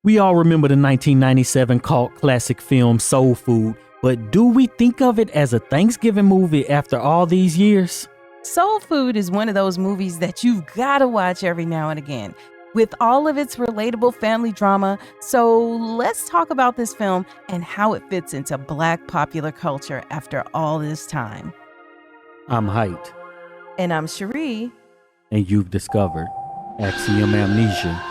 We all remember the 1997 cult classic film Soul Food, but do we think of it as a Thanksgiving movie after all these years? Soul Food is one of those movies that you've got to watch every now and again, with all of its relatable family drama. So let's talk about this film and how it fits into Black popular culture after all this time. I'm Heit. And I'm Cheri. And you've discovered Axiom Amnesia.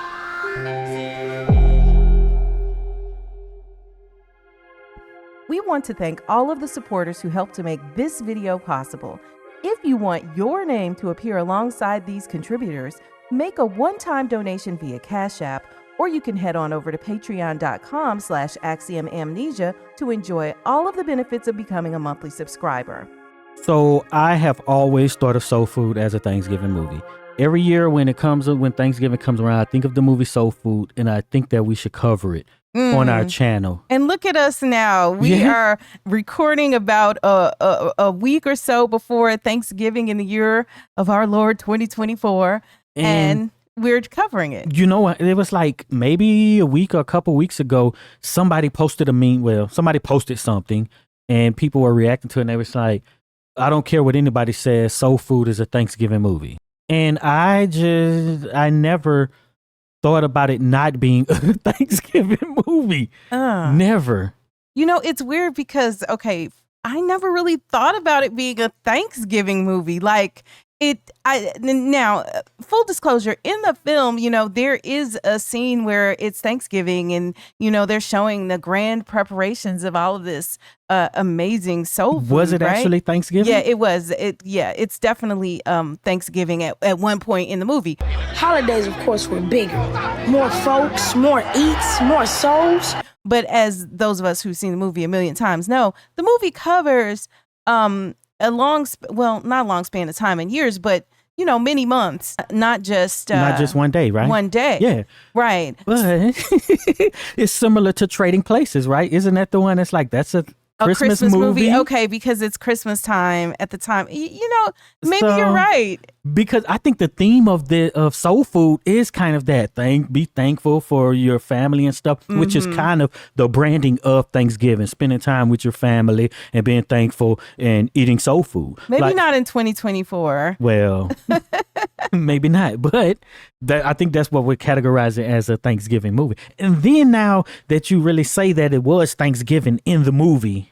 We want to thank all of the supporters who helped to make this video possible. If you want your name to appear alongside these contributors, make a one-time donation via Cash App, or you can head on over to patreon.com/Axiom Amnesia to enjoy all of the benefits of becoming a monthly subscriber. So I have always thought of Soul Food as a Thanksgiving movie. Every year when Thanksgiving comes around, I think of the movie Soul Food, and I think that we should cover it on our channel. And look at us now. We are recording about a week or so before Thanksgiving in the year of our Lord 2024, and we're covering it. You know what? It was like maybe a week or a couple weeks ago, somebody posted a meme. Well, somebody posted something, and people were reacting to it, and they was like, I don't care what anybody says, Soul Food is a Thanksgiving movie. And I never thought about it not being a Thanksgiving movie. Never. You know, it's weird because, okay, I never really thought about it being a Thanksgiving movie. Now, full disclosure, in the film, you know, there is a scene where it's Thanksgiving and, you know, they're showing the grand preparations of all of this amazing soul food. Was it actually Thanksgiving? Yeah, it was. It's definitely Thanksgiving at one point in the movie. Holidays, of course, were bigger. More folks, more eats, more souls. But as those of us who've seen the movie a million times know, the movie covers not a long span of time and years, but you know, many months, not just one day, right? One day. Yeah. Right. But it's similar to Trading Places, right? Isn't that the one that's like, that's a Christmas movie? Okay, because it's Christmas time at the time. You know, maybe you're right. Because I think the theme of Soul Food is kind of that thing. Be thankful for your family and stuff, which is kind of the branding of Thanksgiving, spending time with your family and being thankful and eating soul food. Maybe not in 2024. Well, maybe not. But I think that's what we're categorizing as a Thanksgiving movie. And then now that you really say that it was Thanksgiving in the movie,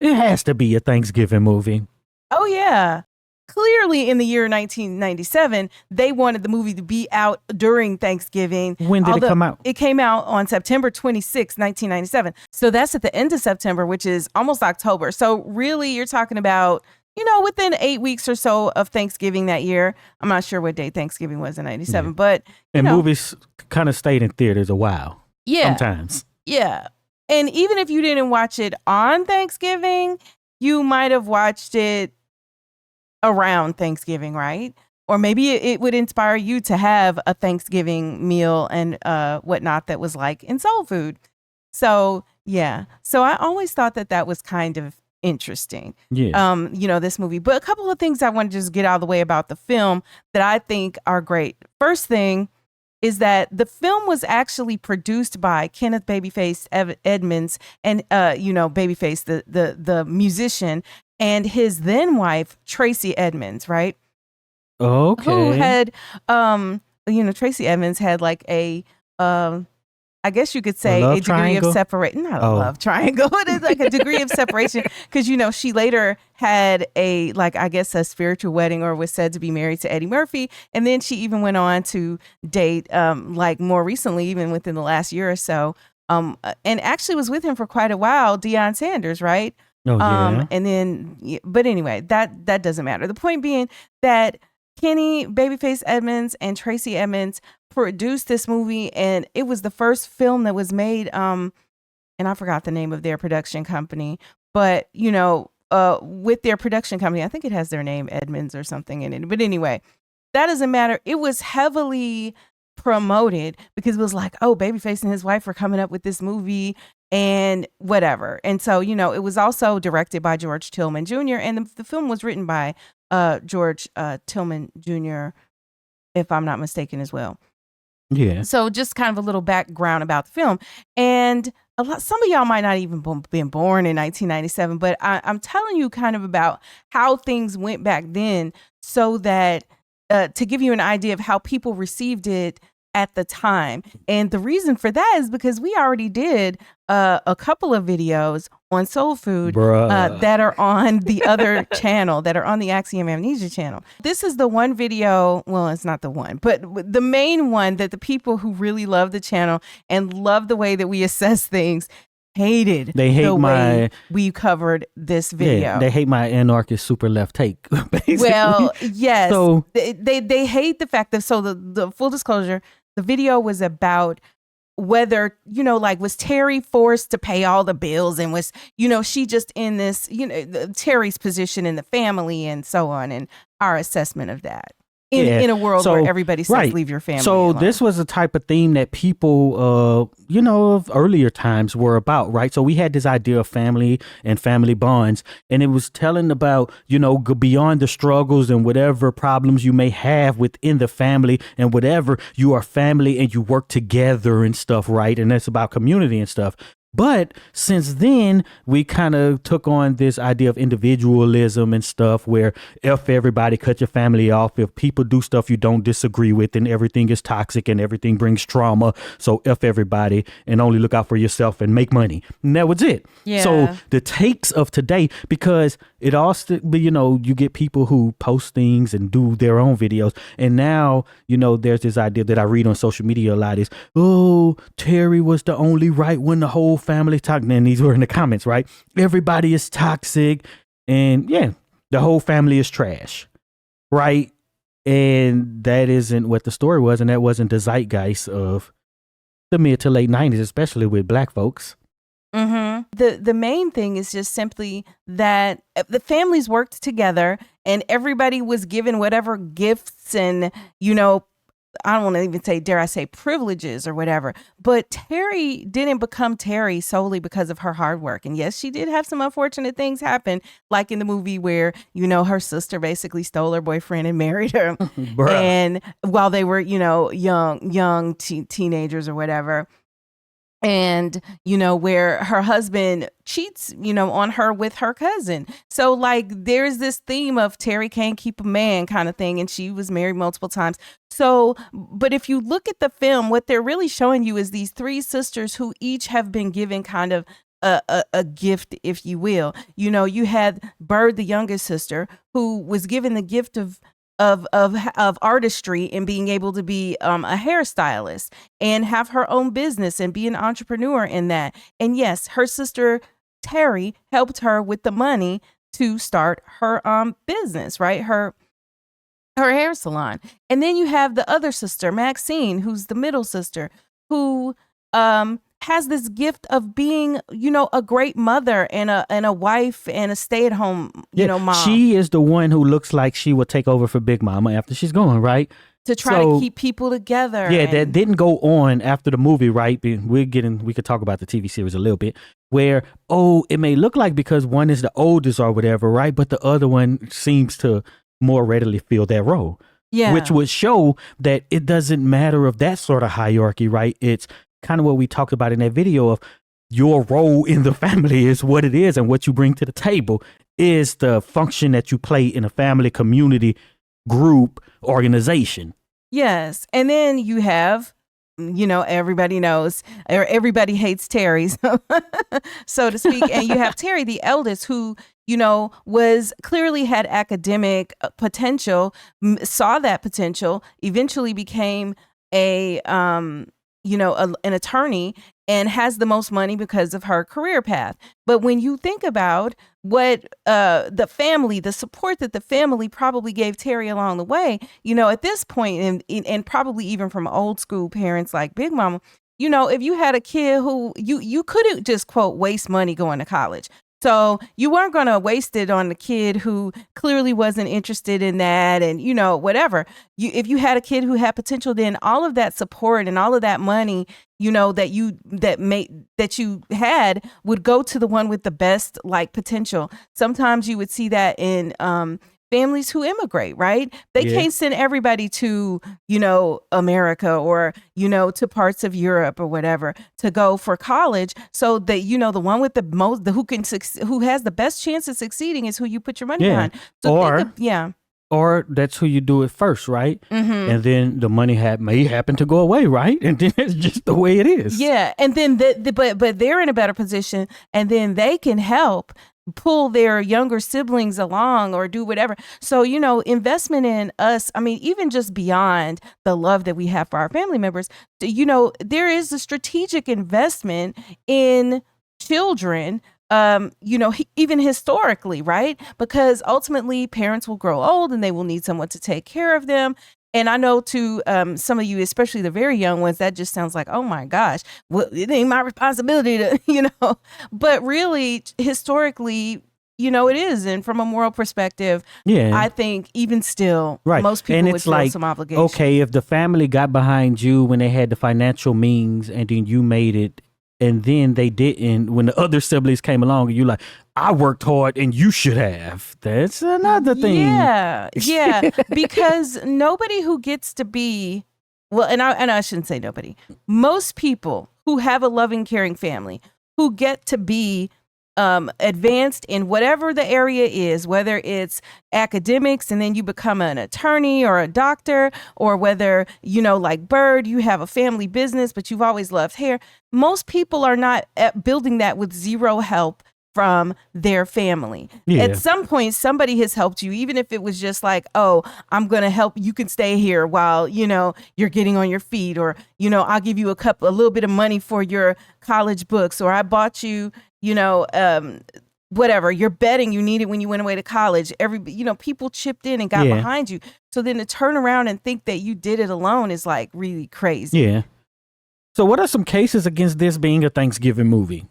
it has to be a Thanksgiving movie. Oh, yeah. Clearly, in the year 1997, they wanted the movie to be out during Thanksgiving. When did it come out? It came out on September 26, 1997. So that's at the end of September, which is almost October. So really, you're talking about, you know, within 8 weeks or so of Thanksgiving that year. I'm not sure what day Thanksgiving was in 97, but movies kind of stayed in theaters a while. Yeah. Sometimes. Yeah. And even if you didn't watch it on Thanksgiving, you might have watched it around Thanksgiving, right? Or maybe it would inspire you to have a Thanksgiving meal and whatnot that was like in Soul Food. So, yeah. So I always thought that was kind of interesting. Yeah. You know, this movie. But a couple of things I want to just get out of the way about the film that I think are great. First thing is that the film was actually produced by Kenneth Babyface Edmonds and, you know, Babyface, the musician, and his then wife, Tracy Edmonds, right? Okay. Who had, you know, Tracy Edmonds had like a, I guess you could say a degree of separation. Not a love triangle. It is like a degree of separation because, you know, she later had a spiritual wedding or was said to be married to Eddie Murphy. And then she even went on to date, like more recently, even within the last year or so, and actually was with him for quite a while, Deion Sanders, right? Oh, yeah. And then, but anyway, that doesn't matter. The point being that Kenny Babyface Edmonds and Tracy Edmonds produced this movie, and it was the first film that was made. And I forgot the name of their production company, but you know, with their production company, I think it has their name Edmonds or something in it. But anyway, that doesn't matter. It was heavily promoted because it was like, oh, Babyface and his wife are coming up with this movie and whatever. And so, you know, it was also directed by George Tillman Jr. and the film was written by George Tillman Jr., if I'm not mistaken as well. Yeah. So just kind of a little background about the film. And some of y'all might not even been born in 1997, but I'm telling you kind of about how things went back then, so that to give you an idea of how people received it at the time. And the reason for that is because we already did a couple of videos on soul food that are on the other channel, that are on the Axiom Amnesia channel. This is the one video, well, it's not the one, but the main one that the people who really love the channel and love the way that we assess things hated. They hate the my way we covered this video. Yeah, they hate my anarchist super left take. Basically. Well, yes. So they hate the fact that, so the full disclosure, the video was about whether, like, was Teri forced to pay all the bills, and was, she just in this, Teri's position in the family and so on, and our assessment of that. In a world where everybody says leave your family alone. This was a type of theme that people, of earlier times were about, right? So we had this idea of family and family bonds, and it was telling about, go beyond the struggles and whatever problems you may have within the family, and whatever, you are family and you work together and stuff, right? And that's about community and stuff. But since then, we kind of took on this idea of individualism and stuff, where if everybody, cut your family off, if people do stuff you don't disagree with, then everything is toxic and everything brings trauma. So if everybody, and only look out for yourself and make money. And that was it. Yeah. So the takes of today, because it all, you get people who post things and do their own videos. And now, there's this idea that I read on social media a lot is, oh, Teri was the only right one, the whole family toxic. And these were in the comments, right? Everybody is toxic, and the whole family is trash, right? And that isn't what the story was, and that wasn't the zeitgeist of the mid to late 90s, especially with black folks. Mm-hmm. The main thing is just simply that the families worked together, and everybody was given whatever gifts and, I don't want to even say, dare I say, privileges or whatever. But Teri didn't become Teri solely because of her hard work. And yes, she did have some unfortunate things happen, like in the movie where, her sister basically stole her boyfriend and married her. And while they were, young teenagers or whatever. And, where her husband cheats, on her with her cousin. So, like, there's this theme of Teri can't keep a man kind of thing. And she was married multiple times. So, but if you look at the film, what they're really showing you is these three sisters who each have been given kind of a gift, if you will. You had Bird, the youngest sister, who was given the gift of artistry and being able to be a hairstylist and have her own business and be an entrepreneur in that. And yes, her sister Teri helped her with the money to start her business, right? Her hair salon. And then you have the other sister, Maxine, who's the middle sister, who has this gift of being, a great mother and a wife and a stay-at-home, mom. She is the one who looks like she will take over for Big Mama after she's gone, right? To try to keep people together. Yeah, that didn't go on after the movie, right? We could talk about the TV series a little bit, where, it may look like because one is the oldest or whatever, right? But the other one seems to more readily fill that role. Yeah. Which would show that it doesn't matter of that sort of hierarchy, right? It's kind of what we talked about in that video of your role in the family is what it is, and what you bring to the table is the function that you play in a family, community, group, organization. Yes. And then you have, everybody knows, or everybody hates Teri, so to speak. And you have Teri, the eldest, who, was clearly had academic potential, saw that potential, eventually became an attorney, and has the most money because of her career path. But when you think about what the family, the support that the family probably gave Teri along the way, at this point, and probably even from old school parents like Big Mama, if you had a kid who you couldn't just, quote, waste money going to college. So you weren't going to waste it on the kid who clearly wasn't interested in that, and, whatever. If you had a kid who had potential, then all of that support and all of that money, that you had would go to the one with the best, like, potential. Sometimes you would see that in families who immigrate, right? They Yeah. can't send everybody to, America or, to parts of Europe or whatever to go for college. So that, the one with the most, who has the best chance of succeeding is who you put your money Yeah. behind. So Or- yeah. Or that's who you do it first, right? Mm-hmm. And then the money may happen to go away, right? And then it's just the way it is. Yeah, and then but they're in a better position, and then they can help pull their younger siblings along or do whatever. So, investment in us, I mean, even just beyond the love that we have for our family members, there is a strategic investment in children, even historically, right? Because ultimately parents will grow old and they will need someone to take care of them. And I know to some of you, especially the very young ones, that just sounds like, oh my gosh, well, it ain't my responsibility to, but really historically, it is. And from a moral perspective, I think even still, most people would feel some obligation. Okay, if the family got behind you when they had the financial means and then you made it, and then they didn't when the other siblings came along and you're like, I worked hard and you should have. That's another thing. Yeah. Because nobody who gets to be, well, and I shouldn't say nobody. Most people who have a loving, caring family who get to be advanced in whatever the area is, whether it's academics and then you become an attorney or a doctor, or whether, like Bird, you have a family business, but you've always loved hair. Most people are not building that with zero help from their family. Yeah. At some point, somebody has helped you, even if it was just like, oh, I'm going to help. You can stay here while, you're getting on your feet, or, I'll give you a little bit of money for your college books, or I bought you, whatever, your bedding you needed when you went away to college. People chipped in and got behind you. So then to turn around and think that you did it alone is like really crazy. Yeah. So what are some cases against this being a Thanksgiving movie?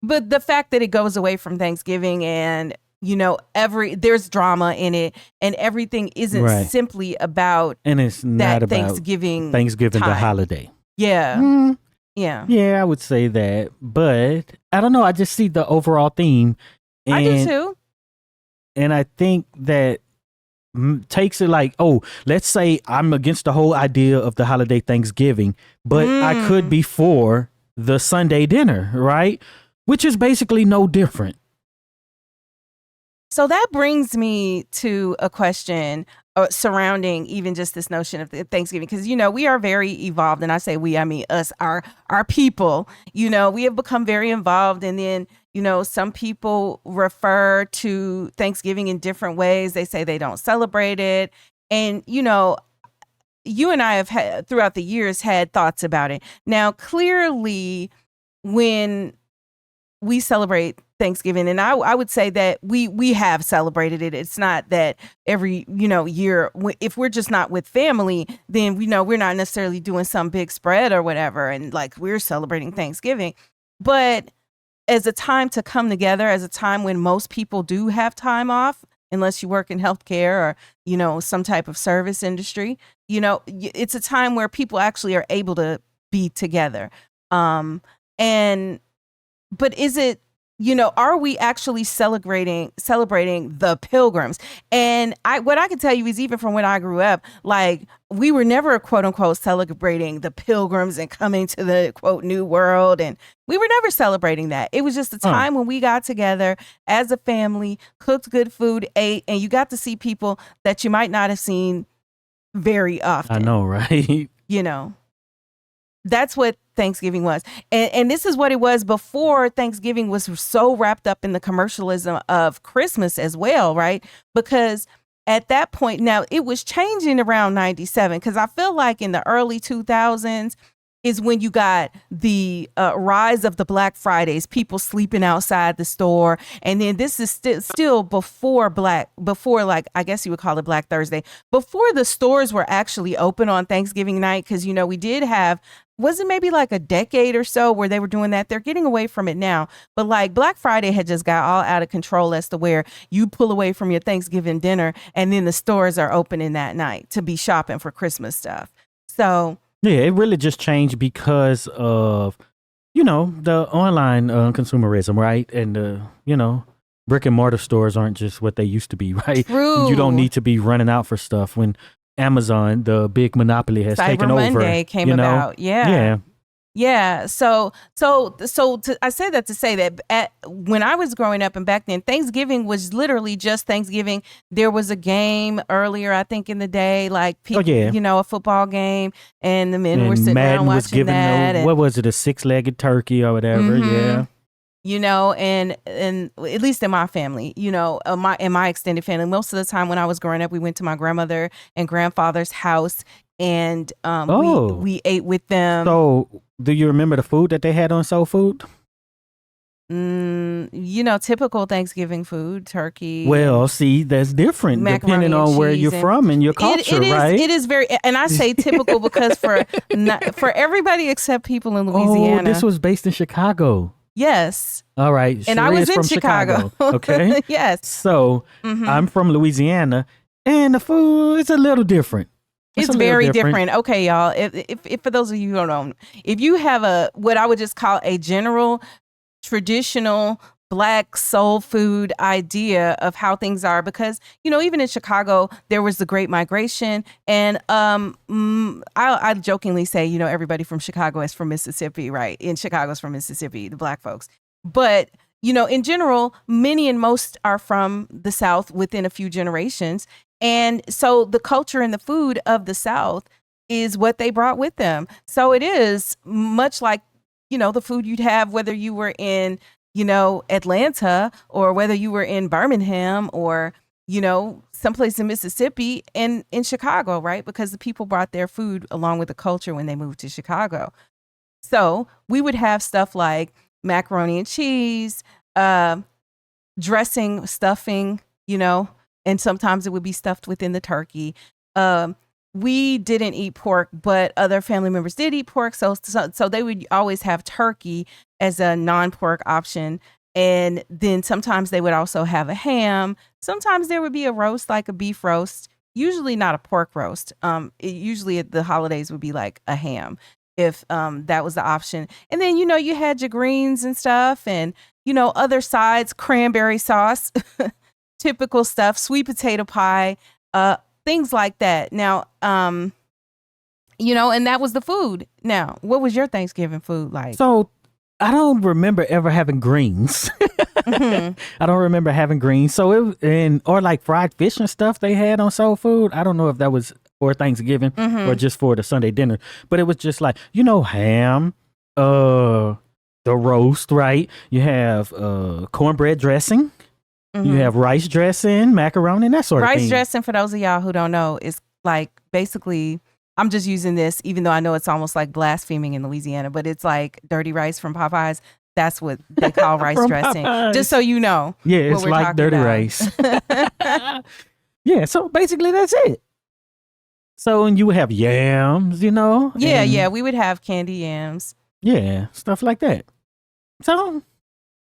But the fact that it goes away from Thanksgiving and, there's drama in it and everything isn't simply about and it's not about Thanksgiving time. The holiday. Yeah. Yeah. Yeah, I would say that. But I don't know. I just see the overall theme. And, I do too. And I think that takes it like, oh, let's say I'm against the whole idea of the holiday Thanksgiving, but I could be for the Sunday dinner, right? Which is basically no different. So that brings me to a question surrounding even just this notion of Thanksgiving, because, we are very evolved. And I say we, I mean us, our people, we have become very involved. And then, some people refer to Thanksgiving in different ways. They say they don't celebrate it. And, you and I have had throughout the years had thoughts about it. Now, clearly, when we celebrate Thanksgiving, and I would say that we have celebrated it. It's not that every year, if we're just not with family, then we're not necessarily doing some big spread or whatever, and like we're celebrating Thanksgiving. But as a time to come together, as a time when most people do have time off, unless you work in healthcare or some type of service industry, it's a time where people actually are able to be together. But is it, are we actually celebrating the Pilgrims? And what I can tell you is, even from when I grew up, like, we were never quote unquote celebrating the Pilgrims and coming to the quote new world. And we were never celebrating that. It was just a time when we got together as a family, cooked good food, ate, and you got to see people that you might not have seen very often. I know, right? That's what Thanksgiving was. And this is what it was before Thanksgiving was so wrapped up in the commercialism of Christmas as well, right? Because at that point, now it was changing around 97, because I feel like in the early 2000s is when you got the rise of the Black Fridays, people sleeping outside the store. And then this is still before like, I guess you would call it Black Thursday, before the stores were actually open on Thanksgiving night. Because, we did have, was it maybe like a decade or so where they were doing that? They're getting away from it now. But like Black Friday had just got all out of control as to where you pull away from your Thanksgiving dinner and then the stores are opening that night to be shopping for Christmas stuff. So yeah, it really just changed because of, the online consumerism, right? And, brick and mortar stores aren't just what they used to be, right? True. You don't need to be running out for stuff when Amazon, the big monopoly, has taken over. Cyber Monday came about. Yeah. Yeah. So I say that to say that when I was growing up and back then, Thanksgiving was literally just Thanksgiving. There was a game earlier, I think, in the day, like a football game, and the men were sitting Madden around watching was giving that. what was it, a 6-legged turkey or whatever? Mm-hmm. Yeah. And at least in my family, in my extended family, most of the time when I was growing up, we went to my grandmother and grandfather's house, and we ate with them. So, do you remember the food that they had on Soul Food? Typical Thanksgiving food, turkey. Well, see, that's different depending on where you're from and your culture, right? It is very, and I say typical because for everybody except people in Louisiana. Oh, this was based in Chicago. Yes. All right. And I was in Chicago. Okay. Yes. So I'm from Louisiana, and the food is a little different. It's very different. Okay, y'all. If for those of you who don't know, if you have what I would just call a general traditional Black soul food idea of how things are, because even in Chicago there was the Great Migration, and I jokingly say everybody from Chicago is from Mississippi, right? In Chicago's from Mississippi, the Black folks, but in general, many and most are from the South within a few generations, and so the culture and the food of the South is what they brought with them. So it is much like the food you'd have whether you were in Atlanta or whether you were in Birmingham or, someplace in Mississippi and in Chicago, right? Because the people brought their food along with the culture when they moved to Chicago. So we would have stuff like macaroni and cheese, dressing, stuffing, and sometimes it would be stuffed within the turkey. We didn't eat pork, but other family members did eat pork. So they would always have turkey as a non-pork option. And then sometimes they would also have a ham. Sometimes there would be a roast, like a beef roast, usually not a pork roast. Usually at the holidays would be like a ham if that was the option. And then, you had your greens and stuff and, other sides, cranberry sauce, typical stuff, sweet potato pie, things like that. Now, and that was the food. Now, what was your Thanksgiving food like? So I don't remember ever having greens. I don't remember having greens. So or like fried fish and stuff they had on Soul Food. I don't know if that was for Thanksgiving or just for the Sunday dinner, but it was just like, ham, the roast, right? You have cornbread dressing. You have rice dressing, macaroni, and that sort of thing. Rice dressing, for those of y'all who don't know, is like basically, I'm just using this, even though I know it's almost like blaspheming in Louisiana, but it's like dirty rice from Popeyes. That's what they call rice dressing. Popeyes. Just so you know. Yeah, it's like dirty rice. Yeah, so basically that's it. So, and you would have yams, Yeah, we would have candy yams. Yeah, stuff like that. So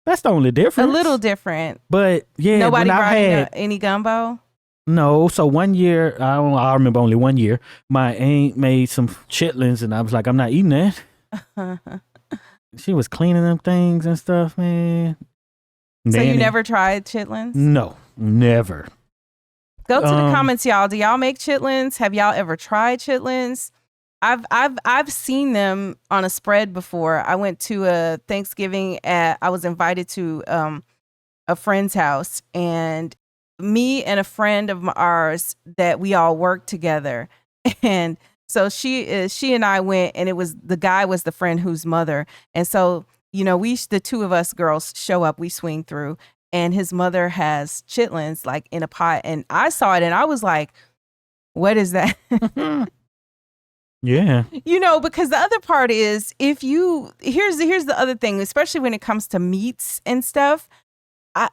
that's the only difference. A little different. But yeah, nobody brought any gumbo? No. So one year, I remember only 1 year, my aunt made some chitlins and I was like, I'm not eating that. She was cleaning them things and stuff, man. So you never tried chitlins? No, never. Go to the comments, y'all. Do y'all make chitlins? Have y'all ever tried chitlins? I've seen them on a spread before. I went to a Thanksgiving I was invited to a friend's house, and me and a friend of ours that we all worked together, and so she and I went, and the guy was the friend whose mother, and so the two of us girls show up, we swing through, and his mother has chitlins like in a pot, and I saw it and I was like, what is that? Yeah. Because the other part is, here's the other thing, especially when it comes to meats and stuff. I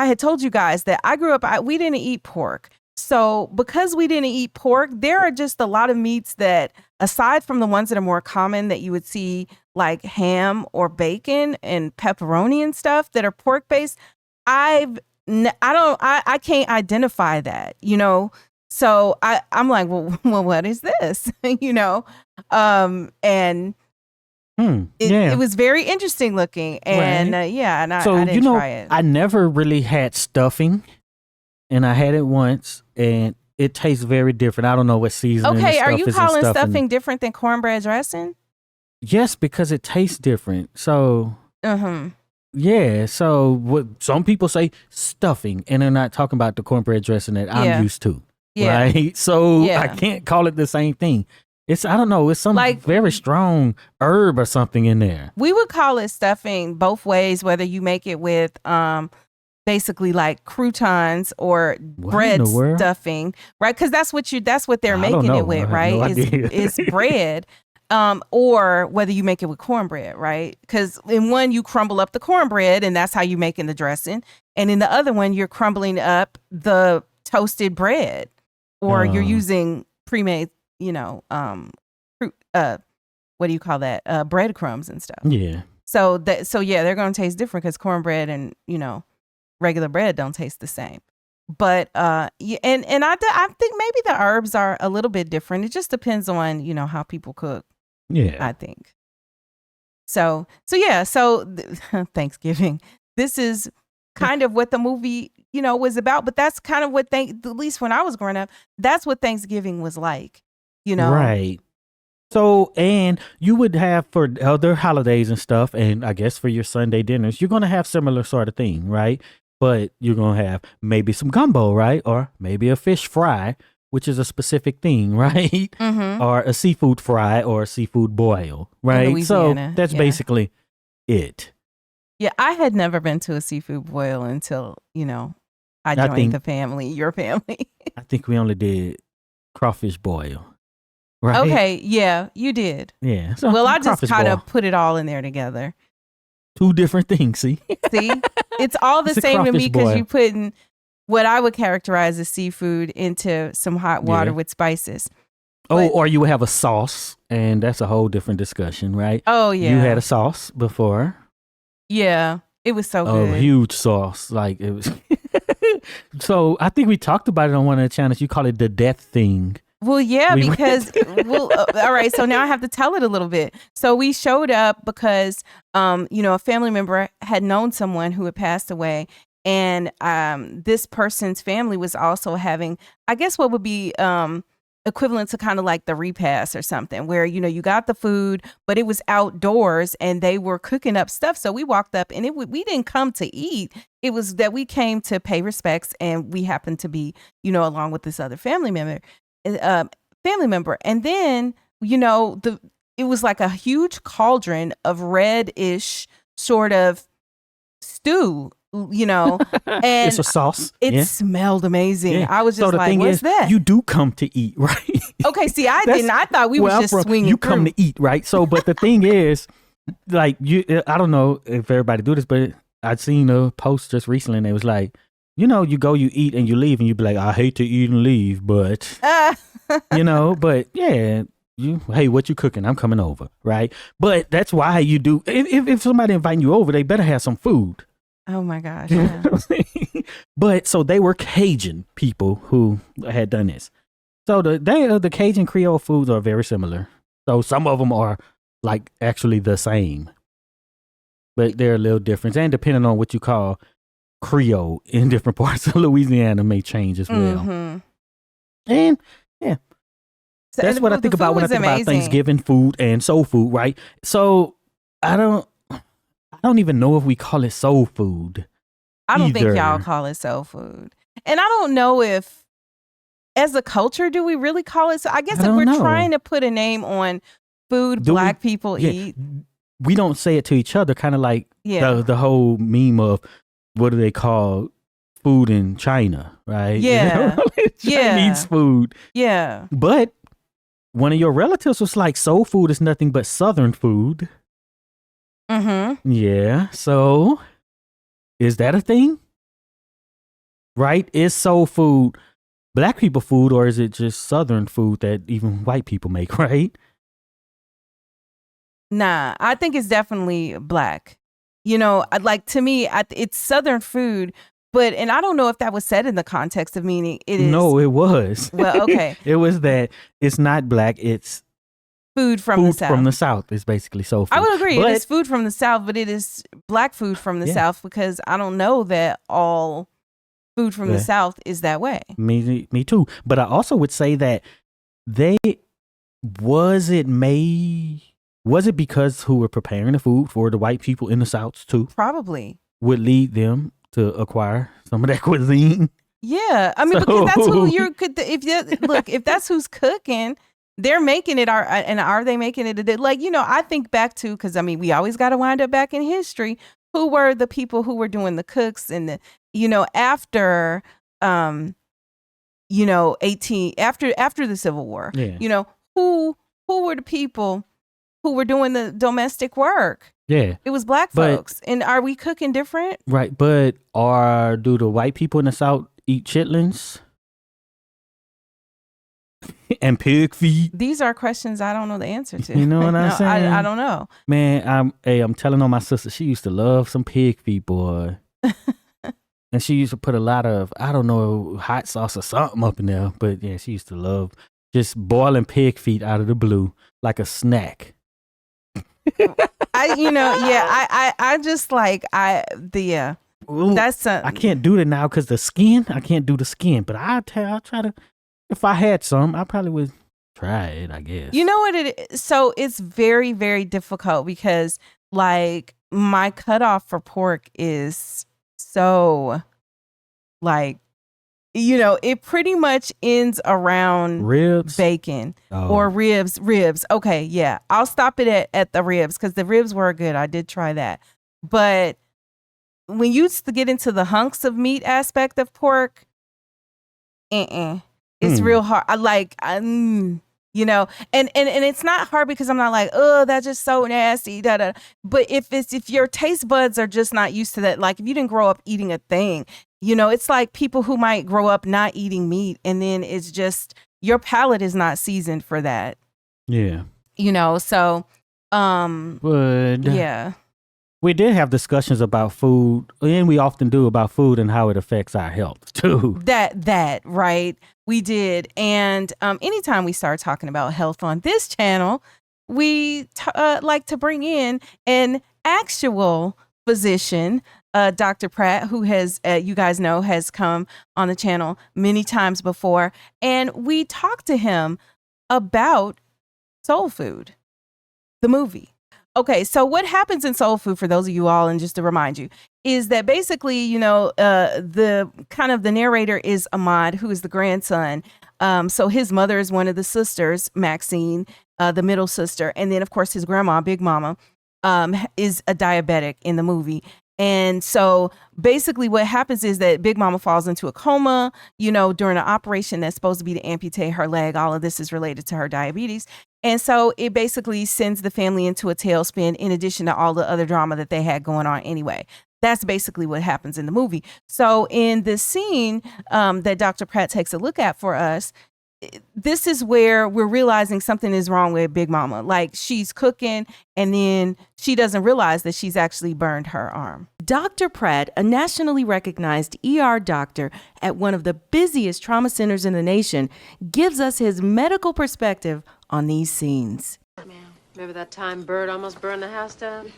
had told you guys that I grew up, we didn't eat pork. So because we didn't eat pork, there are just a lot of meats that, aside from the ones that are more common that you would see, like ham or bacon and pepperoni and stuff that are pork based, I can't identify that, So I'm like, well, what is this? And It was very interesting looking, and and I didn't try it. I never really had stuffing, and I had it once, and it tastes very different. I don't know what seasoning. Okay, are stuff you is calling in stuffing different than cornbread dressing? Yes, because it tastes different. So, yeah. So, what some people say stuffing, and they're not talking about the cornbread dressing that I'm used to. Yeah. Right. So I can't call it the same thing. It's I don't know. It's some very strong herb or something in there. We would call it stuffing both ways, whether you make it with basically like croutons or bread stuffing, right? Because that's what they're making it with, right? Is bread. Or whether you make it with cornbread, right? Because in one you crumble up the cornbread and that's how you're making the dressing, and in the other one you're crumbling up the toasted bread, or you're using pre-made, what do you call that? Breadcrumbs and stuff. Yeah. So they're going to taste different because cornbread and regular bread don't taste the same. But and I think maybe the herbs are a little bit different. It just depends on how people cook. Yeah, I think. So Thanksgiving. This is kind of what the movie was about. But that's kind of what at least when I was growing up, that's what Thanksgiving was like. Right. So, and you would have for other holidays and stuff, and I guess for your Sunday dinners, you're going to have similar sort of thing, right? But you're going to have maybe some gumbo, right? Or maybe a fish fry, which is a specific thing, right? Mm-hmm. Or a seafood fry or a seafood boil, right? So that's basically it. Yeah, I had never been to a seafood boil until, I joined the family, your family. I think we only did crawfish boil. Right? Okay, yeah, you did. Yeah. So well, I just kind of put it all in there together. Two different things, see? It's all the same to me because you putting what I would characterize as seafood into some hot water with spices. Or you would have a sauce, and that's a whole different discussion, right? Oh, yeah. You had a sauce before. Yeah, it was so good. A huge sauce. Like, it was. So, I think we talked about it on one of the channels. You call it the death thing. Well, yeah, because, all right, so now I have to tell it a little bit. So we showed up because, a family member had known someone who had passed away. And this person's family was also having, I guess what would be equivalent to kind of like the repast or something where, you got the food, but it was outdoors and they were cooking up stuff. So we walked up and we didn't come to eat. It was that we came to pay respects, and we happened to be, along with this other family member. And then, it was like a huge cauldron of reddish sort of stew, and it's a sauce. It smelled amazing. Yeah. I was just like, what's that? You do come to eat, right? Okay, see, I didn't. I thought we were just swinging You through. come to eat, right? So, but the thing is, like, I don't know if everybody do this, but I'd seen a post just recently, and it was like, you go, you eat, and you leave, and you be like, I hate to eat and leave, but, but yeah, hey, what you cooking? I'm coming over, right? But that's why you do, if somebody inviting you over, they better have some food. Oh my gosh. Yeah. But, so they were Cajun people who had done this. So the Cajun Creole foods are very similar. So some of them are like actually the same, but they're a little different. And depending on what you call Creole in different parts of Louisiana may change as well. Mm-hmm. And yeah, so that's what I think about when I think about Thanksgiving food and soul food, right? So I don't even know if we call it soul food. I don't think y'all call it soul food. And I don't know if as a culture, do we really call it? So I guess if we're trying to put a name on food Black people eat. We don't say it to each other, kind of like the whole meme of what do they call food in China, right? Yeah. Chinese food. Yeah. But one of your relatives was like, soul food is nothing but Southern food. Mm-hmm. Yeah. So is that a thing? Right? Is soul food Black people food, or is it just Southern food that even white people make, right? Nah, I think it's definitely Black. Like to me, it's Southern food, and I don't know if that was said in the context of meaning it is. No, it was. Well, okay. It was that it's not Black, it's food from the South. From the South is basically soul food. I would agree. But, it is food from the South, but it is black food from the South, because I don't know that all food from the South is that way. Me too. But I also would say that was it because who were preparing the food for the white people in the South too? Probably. Would lead them to acquire some of that cuisine. Yeah. I mean, because that's who if that's who's cooking, they're making it. And are they making it? Like, I think back to, because I mean, we always got to wind up back in history. Who were the people who were doing the cooks and after, after the Civil War, who were the people who were doing the domestic work? Yeah. It was black folks. And are we cooking different? Right. But do the white people in the South eat chitlins? And pig feet? These are questions I don't know the answer to. You know what I'm saying? I don't know. Man, I'm telling on my sister, she used to love some pig feet, boy. And she used to put a lot of, I don't know, hot sauce or something up in there. But yeah, she used to love just boiling pig feet out of the blue like a snack. I can't do that now because the skin. I can't do the skin, but I'll try to. If I had some, I probably would try it, I guess. You know what it is? So it's very, very difficult because like my cutoff for pork is so like, it pretty much ends around ribs, bacon or ribs. Okay. Yeah. I'll stop it at the ribs because the ribs were good. I did try that. But when you get into the hunks of meat aspect of pork, it's real hard. And it's not hard because I'm not like, oh, that's just so nasty. But if your taste buds are just not used to that, like if you didn't grow up eating a thing, it's like people who might grow up not eating meat and then it's just your palate is not seasoned for that. Yeah. So yeah. We did have discussions about food, and we often do about food and how it affects our health too. That right, we did. And anytime we start talking about health on this channel, we like to bring in an actual physician, Dr. Pratt, who has, you guys know, has come on the channel many times before, and we talked to him about Soul Food, the movie. Okay, so what happens in Soul Food, for those of you all, and just to remind you, is that basically, the kind of the narrator is Ahmad, who is the grandson. So his mother is one of the sisters, Maxine, the middle sister. And then, of course, his grandma, Big Mama, is a diabetic in the movie. And so basically what happens is that Big Mama falls into a coma, during an operation that's supposed to be to amputate her leg. All of this is related to her diabetes. And so it basically sends the family into a tailspin in addition to all the other drama that they had going on anyway. That's basically what happens in the movie. So in this scene that Dr. Pratt takes a look at for us, this is where we're realizing something is wrong with Big Mama. Like she's cooking and then she doesn't realize that she's actually burned her arm. Dr. Pratt, a nationally recognized ER doctor at one of the busiest trauma centers in the nation, gives us his medical perspective on these scenes. Remember that time Bird almost burned the house down?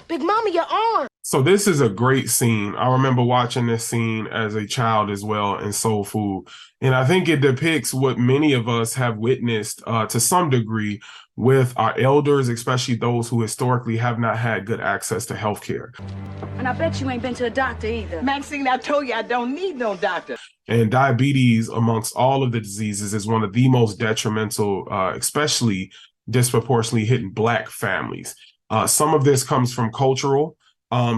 Big Mama, your arm. So this is a great scene. I remember watching this scene as a child as well in Soul Food. And I think it depicts what many of us have witnessed to some degree with our elders, especially those who historically have not had good access to healthcare. And I bet you ain't been to a doctor either. Maxine, I told you I don't need no doctor. And diabetes, amongst all of the diseases, is one of the most detrimental, especially disproportionately hitting Black families. Some of this comes from cultural.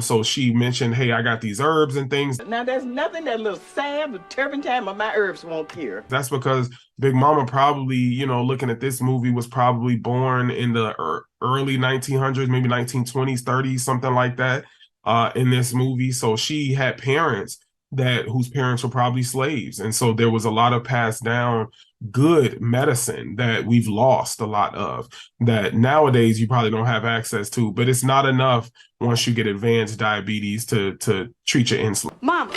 So she mentioned, hey, I got these herbs and things. Now, there's nothing that little salve, the turpentine, or my herbs won't cure. That's because Big Mama probably, looking at this movie, was probably born in the early 1900s, maybe 1920s, 30s, something like that, in this movie. So she had parents whose parents were probably slaves. And so there was a lot of passed down good medicine that we've lost a lot of, that nowadays you probably don't have access to, but it's not enough once you get advanced diabetes to treat your insulin. Mama,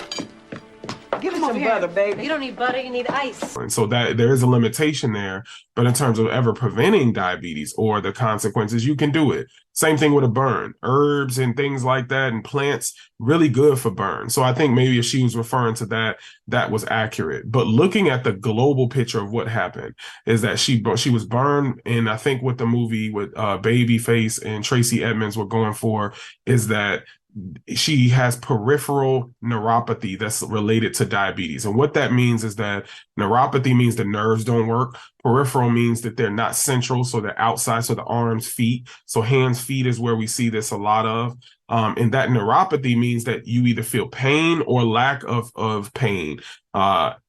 Give me some butter, baby. You don't need butter, you need ice. And so that there is a limitation there, but in terms of ever preventing diabetes or the consequences, you can do it. Same thing with a burn. Herbs and things like that and plants, really good for burn. So I think maybe if she was referring to that, that was accurate. But looking at the global picture of what happened is that she was burned. And I think what the movie with Babyface and Tracy Edmonds were going for is that she has peripheral neuropathy that's related to diabetes. And what that means is that neuropathy means the nerves don't work. Peripheral means that they're not central, so they're outside, so the arms, feet. So hands, feet is where we see this a lot of. And that neuropathy means that you either feel pain or lack of pain at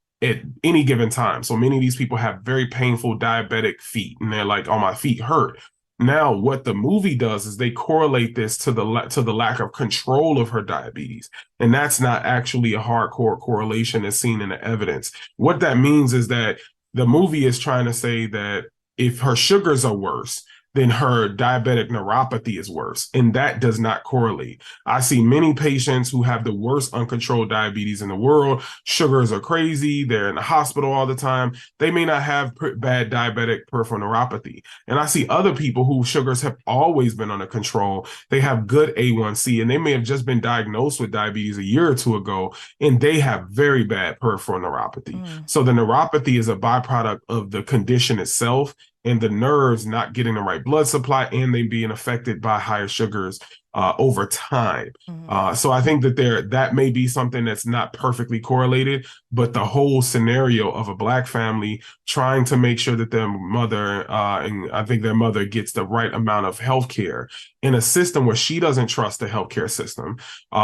any given time. So many of these people have very painful diabetic feet, and they're like, oh, my feet hurt. Now, what the movie does is they correlate this to the lack of control of her diabetes. And that's not actually a hardcore correlation as seen in the evidence. What that means is that the movie is trying to say that if her sugars are worse, then her diabetic neuropathy is worse. And that does not correlate. I see many patients who have the worst uncontrolled diabetes in the world. Sugars are crazy. They're in the hospital all the time. They may not have bad diabetic peripheral neuropathy. And I see other people whose sugars have always been under control. They have good A1C, and they may have just been diagnosed with diabetes a year or two ago, and they have very bad peripheral neuropathy. So the neuropathy is a byproduct of the condition itself, and the nerves not getting the right blood supply, and they being affected by higher sugars over time. So I think that that may be something that's not perfectly correlated, but the whole scenario of a Black family trying to make sure that their mother, and I think their mother gets the right amount of healthcare in a system where she doesn't trust the healthcare system.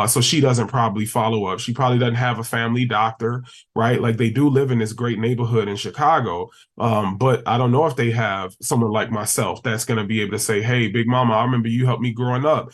So she doesn't probably follow up. She probably doesn't have a family doctor, right? Like, they do live in this great neighborhood in Chicago. But I don't know if they have someone like myself that's going to be able to say, hey, Big Mama, I remember you helped me growing up.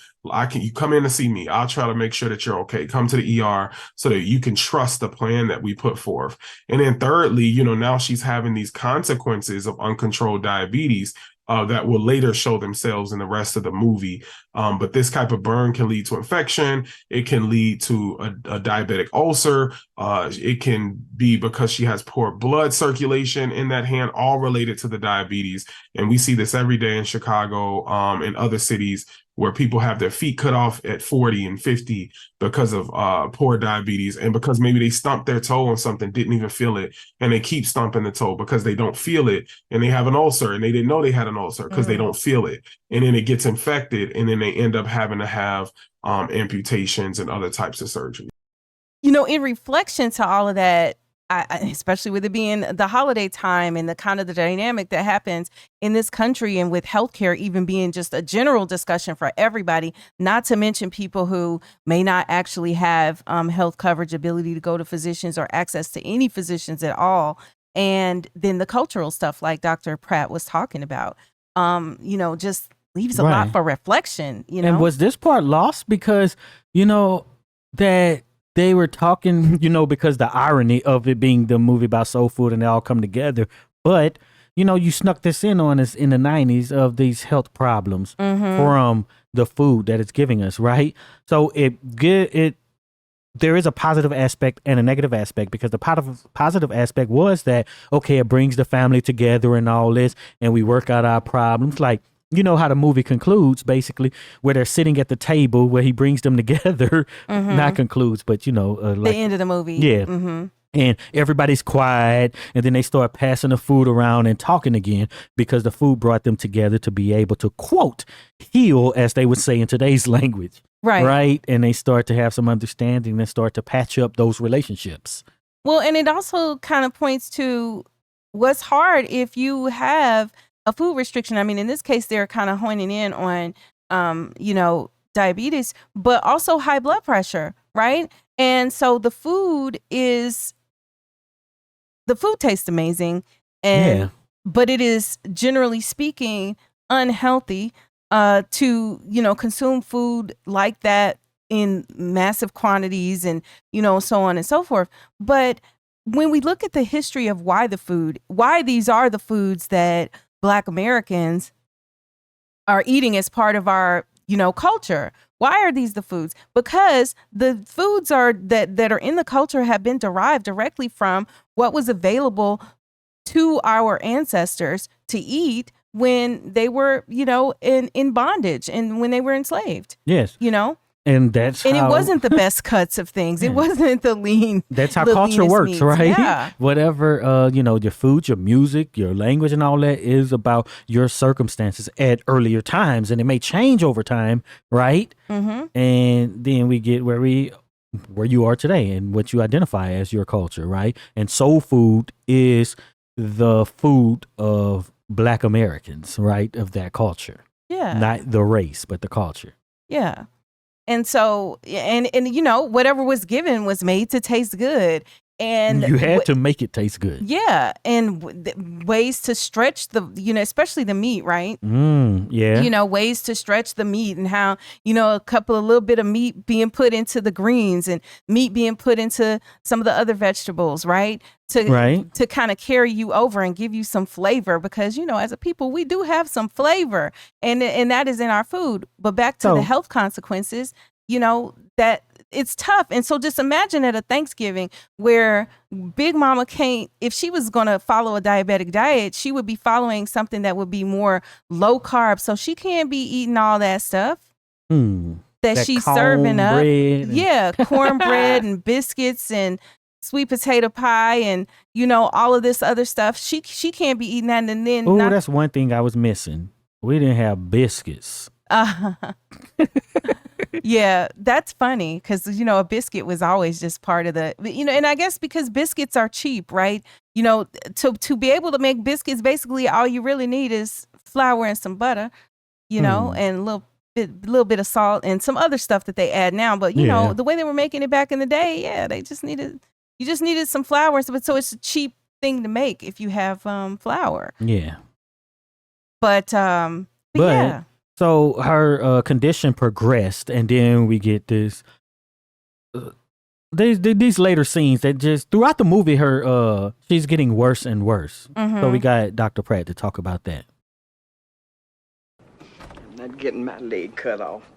You come in to see me. I'll try to make sure that you're okay. Come to the ER so that you can trust the plan that we put forth. And then thirdly, now she's having these consequences of uncontrolled diabetes that will later show themselves in the rest of the movie. But this type of burn can lead to infection. It can lead to a diabetic ulcer. It can be because she has poor blood circulation in that hand, all related to the diabetes. And we see this every day in Chicago, and other cities, where people have their feet cut off at 40 and 50 because of poor diabetes, and because maybe they stumped their toe on something, didn't even feel it, and they keep stumping the toe because they don't feel it, and they have an ulcer, and they didn't know they had an ulcer because they don't feel it, and then it gets infected, and then they end up having to have amputations and other types of surgery. In reflection to all of that, especially with it being the holiday time and the kind of the dynamic that happens in this country, and with healthcare even being just a general discussion for everybody, not to mention people who may not actually have health coverage, ability to go to physicians or access to any physicians at all. And then the cultural stuff like Dr. Pratt was talking about, just leaves a lot for reflection, And was this part lost because, that they were talking, because the irony of it being the movie about soul food and they all come together. But, you snuck this in on us in the 90s of these health problems from the food that it's giving us, right? So there is a positive aspect and a negative aspect, because the positive aspect was that, okay, it brings the family together and all this, and we work out our problems. Like, how the movie concludes, basically, where they're sitting at the table where he brings them together. Not concludes, but, the end of the movie. Yeah. And everybody's quiet, and then they start passing the food around and talking again, because the food brought them together to be able to, quote, heal, as they would say in today's language. Right. And they start to have some understanding and start to patch up those relationships. Well, and it also kind of points to what's hard if you have a food restriction. I mean, in this case, they're kind of honing in on, diabetes, but also high blood pressure, right? And so the food tastes amazing, but it is, generally speaking, unhealthy to, consume food like that in massive quantities and, so on and so forth. But when we look at the history of why these are the foods that Black Americans are eating as part of our, culture, Why are these the foods? Because the foods that are in the culture have been derived directly from what was available to our ancestors to eat when they were, in bondage and when they were enslaved. Yes. And that's and how, it wasn't the best cuts of things. It wasn't the lean. That's how the culture leanest works, meats. right? Yeah. Whatever, your food, your music, your language and all that is about your circumstances at earlier times. And it may change over time, right? Mm-hmm. And then we get where you are today and what you identify as your culture, right? And soul food is the food of Black Americans, right? Of that culture. Yeah. Not the race, but the culture. Yeah. And so, and whatever was given was made to taste good. And you had to make it taste good. Yeah. And ways to stretch especially the meat, right? Yeah. Ways to stretch the meat and how, a little bit of meat being put into the greens and meat being put into some of the other vegetables, right? To kind of carry you over and give you some flavor because, as a people, we do have some flavor and that is in our food. But back to the health consequences, that it's tough. And so just imagine at a Thanksgiving where Big Mama can't, if she was going to follow a diabetic diet, she would be following something that would be more low carb. So she can't be eating all that stuff that she's serving up. Yeah, cornbread and biscuits and sweet potato pie and, all of this other stuff. She can't be eating that. And then that's one thing I was missing. We didn't have biscuits. Yeah, that's funny because, a biscuit was always just part of the, and I guess because biscuits are cheap, right? To be able to make biscuits, basically all you really need is flour and some butter, and a little bit of salt and some other stuff that they add now. But, the way they were making it back in the day, they just needed some flour. So it's a cheap thing to make if you have flour. Yeah. But yeah. So her condition progressed, and then we get this. These later scenes that just throughout the movie, she's getting worse and worse. Mm-hmm. So we got Dr. Pratt to talk about that. I'm not getting my leg cut off.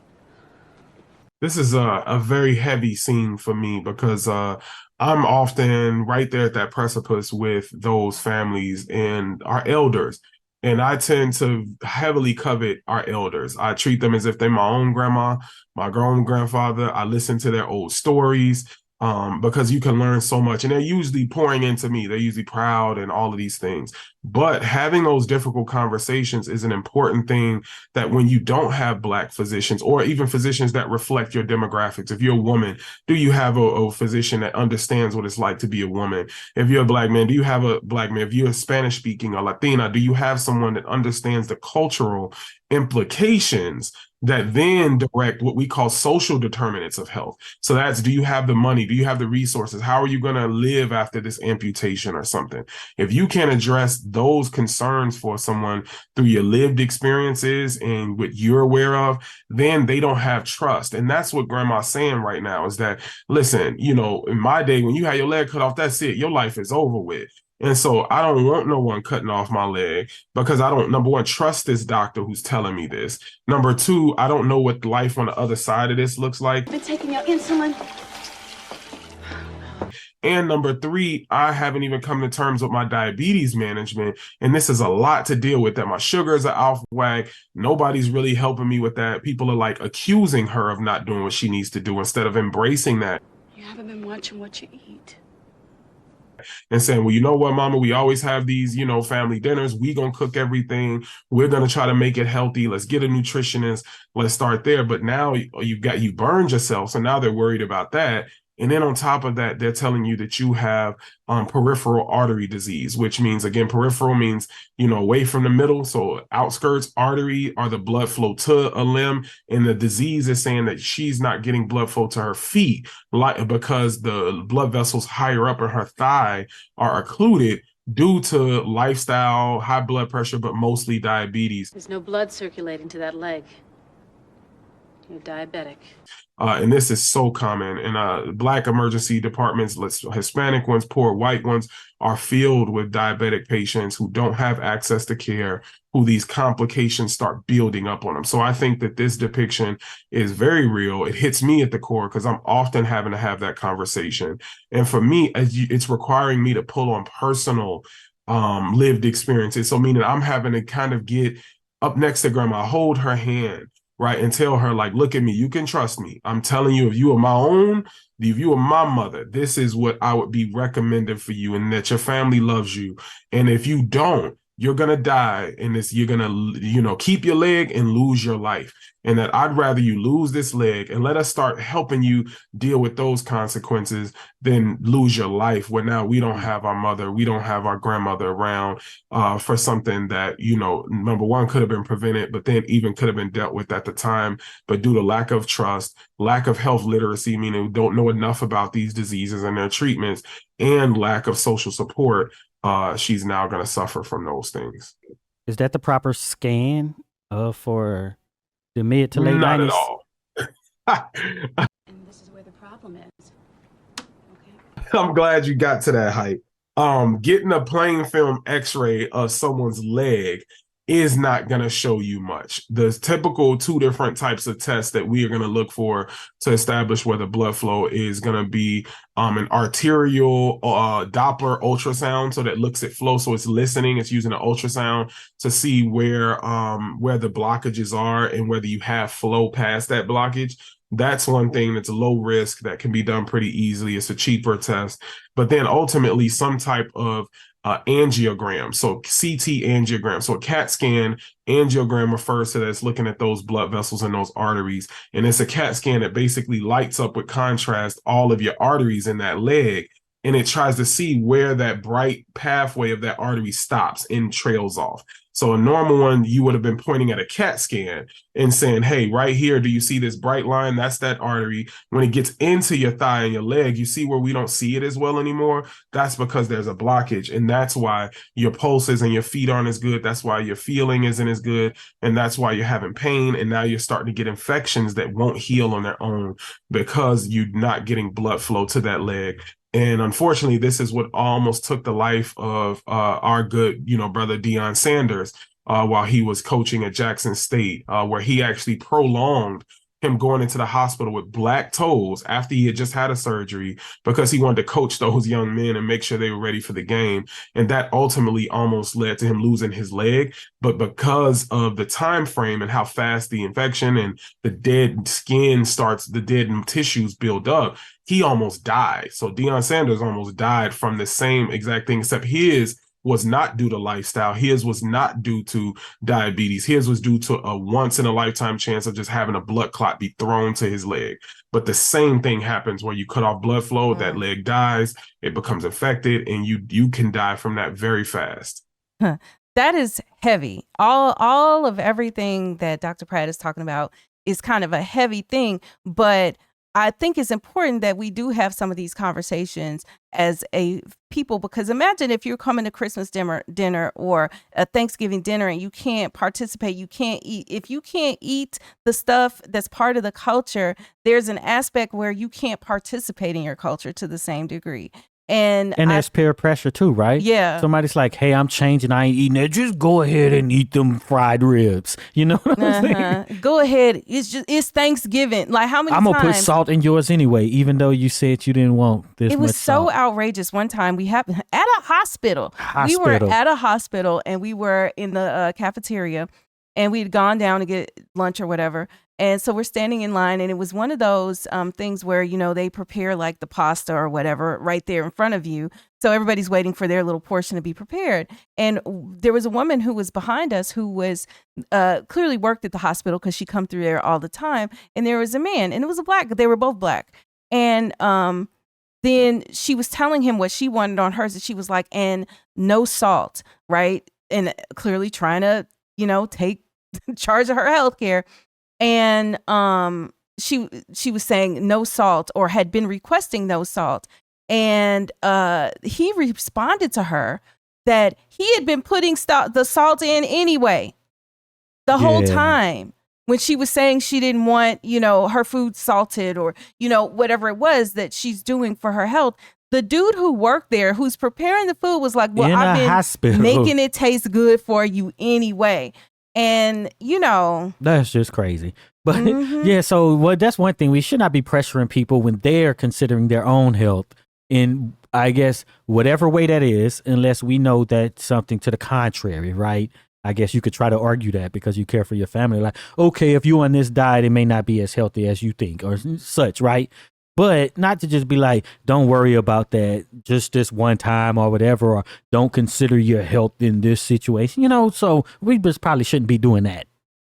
This is a very heavy scene for me because I'm often right there at that precipice with those families and our elders. And I tend to heavily covet our elders. I treat them as if they're my own grandma, my own grandfather. I listen to their old stories because you can learn so much. And they're usually pouring into me. They're usually proud and all of these things. But having those difficult conversations is an important thing that when you don't have Black physicians or even physicians that reflect your demographics, if you're a woman, do you have a physician that understands what it's like to be a woman? If you're a Black man, do you have a Black man? If you're Spanish speaking or Latina, do you have someone that understands the cultural implications that then direct what we call social determinants of health? So that's, do you have the money? Do you have the resources? How are you going to live after this amputation or something? If you can't address those concerns for someone through your lived experiences and what you're aware of, then they don't have trust. And that's what grandma's saying right now is that, listen, in my day, when you had your leg cut off, that's it. Your life is over with. And so I don't want no one cutting off my leg because I don't, number one, trust this doctor who's telling me this. Number two, I don't know what life on the other side of this looks like. Been taking your insulin? And number three, I haven't even come to terms with my diabetes management. And this is a lot to deal with, that my sugars are off whack. Nobody's really helping me with that. People are like accusing her of not doing what she needs to do instead of embracing that. You haven't been watching what you eat. And saying, well, you know what, mama, we always have these, family dinners. We gonna cook everything. We're gonna try to make it healthy. Let's get a nutritionist. Let's start there. But now you burned yourself. So now they're worried about that. And then on top of that, they're telling you that you have peripheral artery disease, which means, again, peripheral means, away from the middle. So outskirts, artery are the blood flow to a limb. And the disease is saying that she's not getting blood flow to her feet because the blood vessels higher up in her thigh are occluded due to lifestyle, high blood pressure, but mostly diabetes. There's no blood circulating to that leg. You're diabetic. And this is so common in Black emergency departments. Hispanic ones, poor white ones are filled with diabetic patients who don't have access to care, who these complications start building up on them. So I think that this depiction is very real. It hits me at the core because I'm often having to have that conversation. And for me, it's requiring me to pull on personal lived experiences. So meaning I'm having to kind of get up next to grandma, hold her hand, right, and tell her, like, look at me, you can trust me. I'm telling you, if you are my own, if you are my mother, this is what I would be recommending for you, and that your family loves you. And if you don't, you're gonna die, and you're gonna, keep your leg and lose your life. And that I'd rather you lose this leg and let us start helping you deal with those consequences than lose your life, where now we don't have our mother, we don't have our grandmother around for something that, number one, could have been prevented, but then even could have been dealt with at the time. But due to lack of trust, lack of health literacy, meaning we don't know enough about these diseases and their treatments, and lack of social support, she's now going to suffer from those things. Is that the proper scan for the mid to late 90s? Not at all. And this is where the problem is. Okay. I'm glad you got to that height. Getting a plain film x-ray of someone's leg is not going to show you much. The typical two different types of tests that we are going to look for to establish whether blood flow is going to be an arterial Doppler ultrasound, so that looks at flow. So it's listening, it's using an ultrasound to see where the blockages are and whether you have flow past that blockage. That's one thing that's low risk that can be done pretty easily. It's a cheaper test. But then ultimately some type of angiogram, so CT angiogram. So a CAT scan, angiogram refers to that. It's looking at those blood vessels and those arteries. And it's a CAT scan that basically lights up with contrast all of your arteries in that leg. And it tries to see where that bright pathway of that artery stops and trails off. So a normal one, you would have been pointing at a CAT scan and saying, hey, right here, do you see this bright line? That's that artery. When it gets into your thigh and your leg, you see where we don't see it as well anymore? That's because there's a blockage. And that's why your pulses and your feet aren't as good. That's why your feeling isn't as good. And that's why you're having pain. And now you're starting to get infections that won't heal on their own because you're not getting blood flow to that leg. And unfortunately, this is what almost took the life of our good, brother Deion Sanders while he was coaching at Jackson State, where he actually prolonged him going into the hospital with black toes after he had just had a surgery because he wanted to coach those young men and make sure they were ready for the game. And that ultimately almost led to him losing his leg. But because of the time frame and how fast the infection and the dead skin the dead tissues build up, he almost died. So Deion Sanders almost died from the same exact thing, except his was not due to lifestyle. His was not due to diabetes. His was due to a once-in-a-lifetime chance of just having a blood clot be thrown to his leg. But the same thing happens where you cut off blood flow, that leg dies, it becomes infected, and you can die from that very fast. That is heavy. All of everything that Dr. Pratt is talking about is kind of a heavy thing, but I think it's important that we do have some of these conversations as a people, because imagine if you're coming to Christmas dinner or a Thanksgiving dinner and you can't participate, you can't eat. If you can't eat the stuff that's part of the culture, there's an aspect where you can't participate in your culture to the same degree. And there's peer pressure too, right? Yeah. Somebody's like, hey, I'm changing. I ain't eating it. Just go ahead and eat them fried ribs. You know what I'm saying? Go ahead. It's Thanksgiving. Like, how many I'm times? going to put salt in yours anyway, even though you said you didn't want this much salt. It was so outrageous. One time we happened at a hospital. We were at a hospital and we were in the cafeteria and we'd gone down to get lunch or whatever. And so we're standing in line, and it was one of those things where, they prepare like the pasta or whatever right there in front of you. So everybody's waiting for their little portion to be prepared. And there was a woman who was behind us who was clearly worked at the hospital because she come through there all the time. And there was a man, and it was a black. They were both black. And then she was telling him what she wanted on hers. And she was like, and no salt, right? And clearly trying to, take charge of her health care. And she was saying no salt, or had been requesting no salt. And he responded to her that he had been putting the salt in anyway the whole time. when she was saying she didn't want, you know, her food salted or, you know, whatever it was that she's doing for her health. The dude who worked there, who's preparing the food, was like, well, I've been hospital. making it taste good for you anyway. And, you know, that's just crazy. But yeah, so that's one thing. We should not be pressuring people when they're considering their own health in, I guess, whatever way that is, unless we know that something to the contrary, right? I guess you could try to argue that because you care for your family. Like, okay, if you're on this diet, it may not be as healthy as you think or such, right? But not to just be like, don't worry about that just this one time or whatever, or don't consider your health in this situation, you know? So we just probably shouldn't be doing that.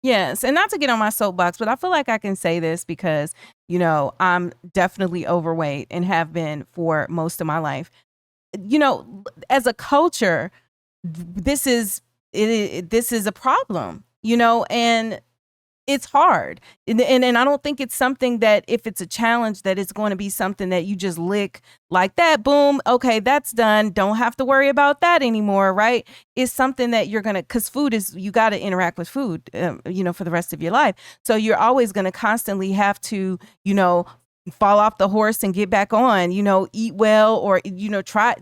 Yes. And not to get on my soapbox, but I feel like I can say this because, you know, I'm definitely overweight and have been for most of my life. You know, as a culture, this is a problem, you know, and it's hard. And I don't think it's something that if it's a challenge that it's going to be something that you just lick like that, boom, okay, that's done. Don't have to worry about that anymore, right? It's something that you're going to, because food is, you got to interact with food, you know, for the rest of your life. So you're always going to constantly have to, you know, fall off the horse and get back on, you know, eat well, or, you know, try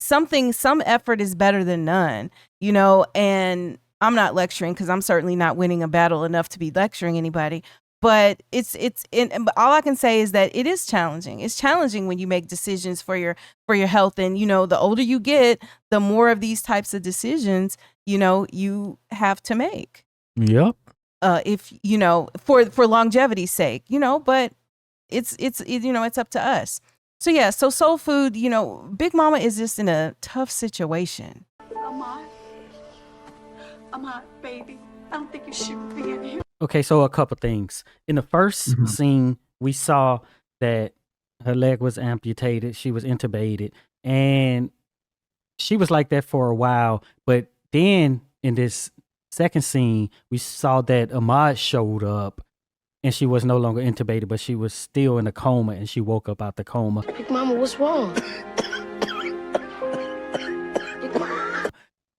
something. Some effort is better than none, you know, and I'm not lecturing because I'm certainly not winning a battle enough to be lecturing anybody, but but all I can say is that it is challenging. It's challenging when you make decisions for your health. And, you know, the older you get, the more of these types of decisions, you know, you have to make. Yep. If, you know, for longevity's sake, you know, but it's you know, it's up to us. So yeah, so soul food, you know, Big Mama is just in a tough situation. Ahmad, baby, I don't think you should be in here. Okay, so a couple things. In the first scene, we saw that her leg was amputated. She was intubated. And she was like that for a while. But then in this second scene, we saw that Ahmad showed up. And she was no longer intubated, but she was still in a coma. And she woke up out the coma. Big Mama, what's wrong?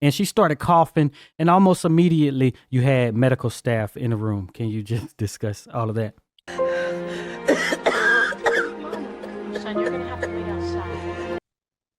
And she started coughing, and almost immediately you had medical staff in the room. Can you just discuss all of that? Son, you're gonna have to wait outside.